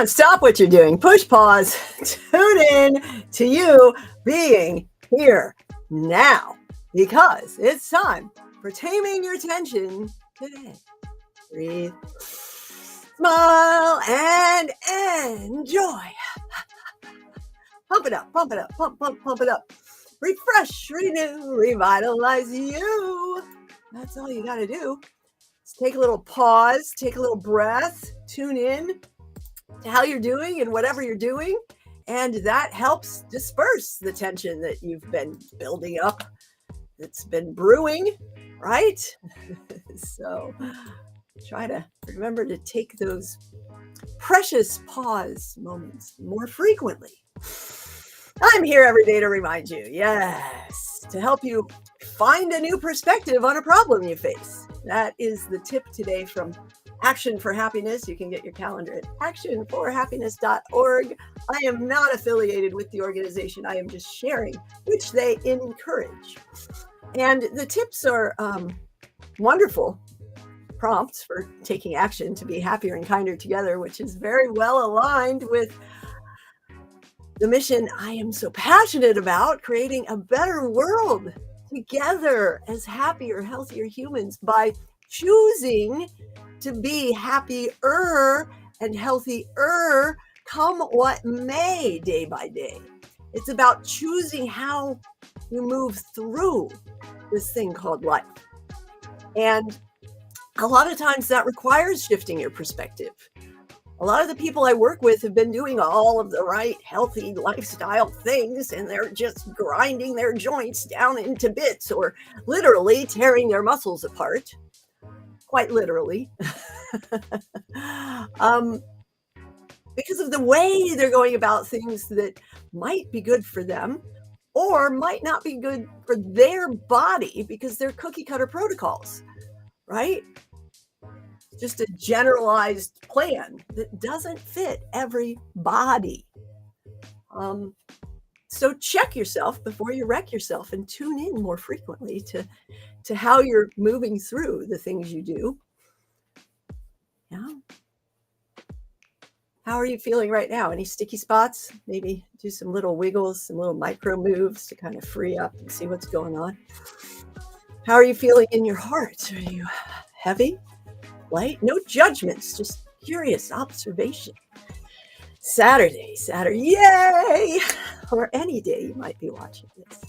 on, stop what you're doing. Push pause. Tune in to you being here now because it's time for taming your tension today. Breathe, smile, and enjoy. Pump it up, pump it up, pump it up. Refresh, renew, revitalize you. That's all you got to do. Just take a little pause, take a little breath, tune in to how you're doing and whatever you're doing. And that helps disperse the tension that you've been building up, that's been brewing, right? So try to remember to take those precious pause moments more frequently. I'm here every day to remind you, yes, to help you find a new perspective on a problem you face. That is the tip today from Action for Happiness. You can get your calendar at actionforhappiness.org. I am not affiliated with the organization. I am just sharing, which they encourage. And the tips are wonderful prompts for taking action to be happier and kinder together, which is very well aligned with the mission I am so passionate about, creating a better world together as happier, healthier humans by choosing to be happier and healthier come what may, day by day. It's about choosing how you move through this thing called life. And a lot of times that requires shifting your perspective. A lot of the people I work with have been doing all of the right healthy lifestyle things, and they're just grinding their joints down into bits or literally tearing their muscles apart. Quite literally. Because of the way they're going about things that might be good for them or might not be good for their body because they're cookie cutter protocols, right? Just a generalized plan that doesn't fit every body. So check yourself before you wreck yourself and tune in more frequently to how you're moving through the things you do. Yeah. How are you feeling right now? Any sticky spots? Maybe do some little wiggles, some little micro moves to kind of free up and see what's going on. How are you feeling in your heart? Are you heavy? Light? No judgments, just curious observation. Saturday, yay! Or any day you might be watching this.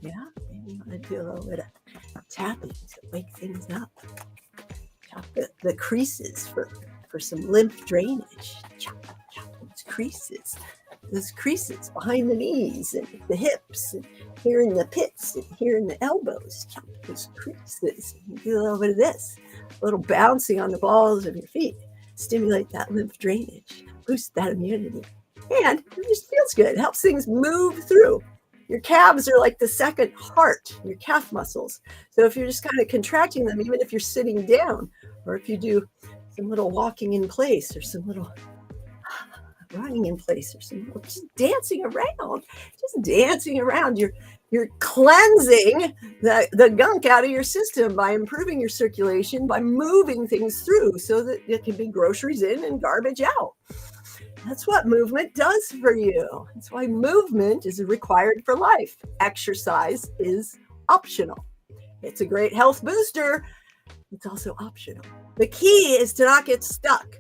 Yeah, maybe you want to do a little bit of tapping to wake things up. Chop the creases for some lymph drainage. Chop those creases behind the knees and the hips and here in the pits and here in the elbows. Chop those creases. And do a little bit of this. A little bouncing on the balls of your feet. Stimulate that lymph drainage. Boost that immunity. And it just feels good. It helps things move through. Your calves are like the second heart, your calf muscles. So if you're just kind of contracting them, even if you're sitting down, or if you do some little walking in place or some little running in place or some little just dancing around, you're cleansing the gunk out of your system by improving your circulation, by moving things through so that it can be groceries in and garbage out. That's what movement does for you. That's why movement is required for life. Exercise is optional. It's a great health booster. It's also optional. The key is to not get stuck.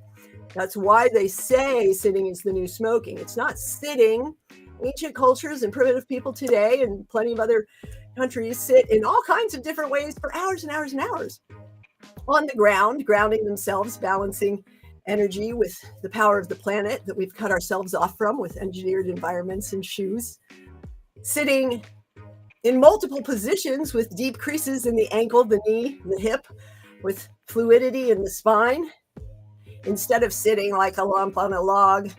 That's why they say sitting is the new smoking. It's not sitting. Ancient cultures and primitive people today and plenty of other countries sit in all kinds of different ways for hours and hours and hours on the ground, grounding themselves, balancing energy with the power of the planet that we've cut ourselves off from with engineered environments and shoes. Sitting in multiple positions with deep creases in the ankle, the knee, the hip, with fluidity in the spine, instead of sitting like a lump on a log.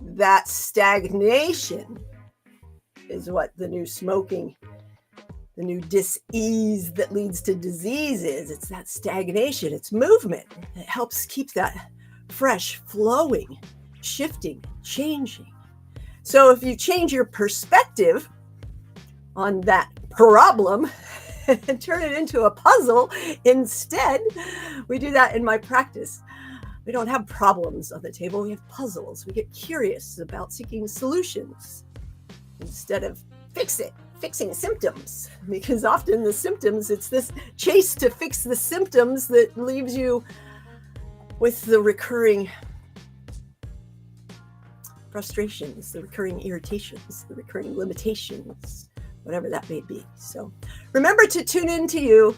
That stagnation is what the new smoking, the new dis-ease that leads to disease is. It's that stagnation. It's movement. It helps keep that fresh, flowing, shifting, changing. So if you change your perspective on that problem and turn it into a puzzle instead, we do that in my practice. We don't have problems on the table. We have puzzles. We get curious about seeking solutions instead of fixing symptoms, because often the symptoms, it's this chase to fix the symptoms that leaves you with the recurring frustrations, the recurring irritations, the recurring limitations, whatever that may be. So remember to tune into you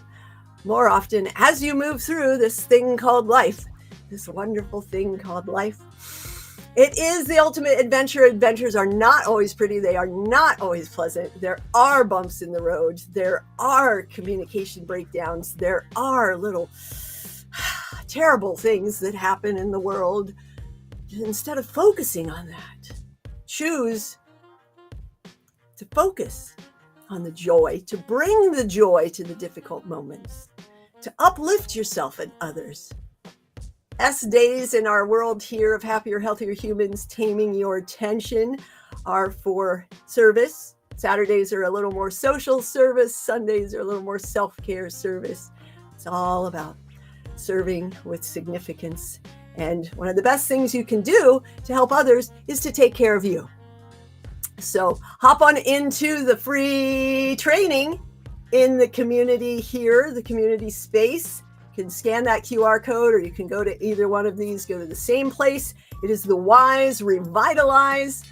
more often as you move through this thing called life, this wonderful thing called life. It is the ultimate adventure. Adventures are not always pretty. They are not always pleasant. There are bumps in the road. There are communication breakdowns. There are little terrible things that happen in the world. Instead of focusing on that, choose to focus on the joy, to bring the joy to the difficult moments, to uplift yourself and others. S days in our world here of happier, healthier humans, taming your tension, are for service. Saturdays are a little more social service. Sundays are a little more self-care service. It's all about serving with significance. And one of the best things you can do to help others is to take care of you. So hop on into the free training in the community here, the community space. You can scan that QR code, or you can go to either one of these, go to the same place. It is the Revitalize.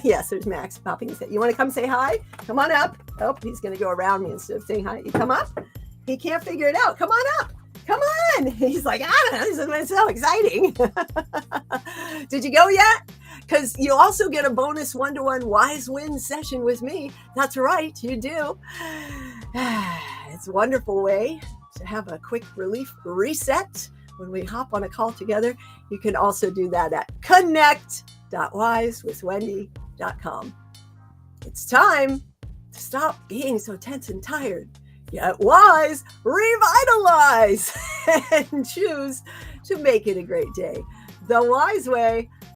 Yes, there's Max popping his head. You want to come say hi? Come on up. Oh, he's going to go around me instead of saying hi. You come up. He can't figure it out. Come on up. Come on. He's like, I don't know. This is so exciting. Did you go yet? Because you also get a bonus one-to-one Wiseman session with me. That's right. You do. It's a wonderful way to have a quick relief reset when we hop on a call together. You can also do that at connect.wisewithwendy.com. It's time to stop being so tense and tired. Get wise, revitalize, and choose to make it a great day. The Wise Way.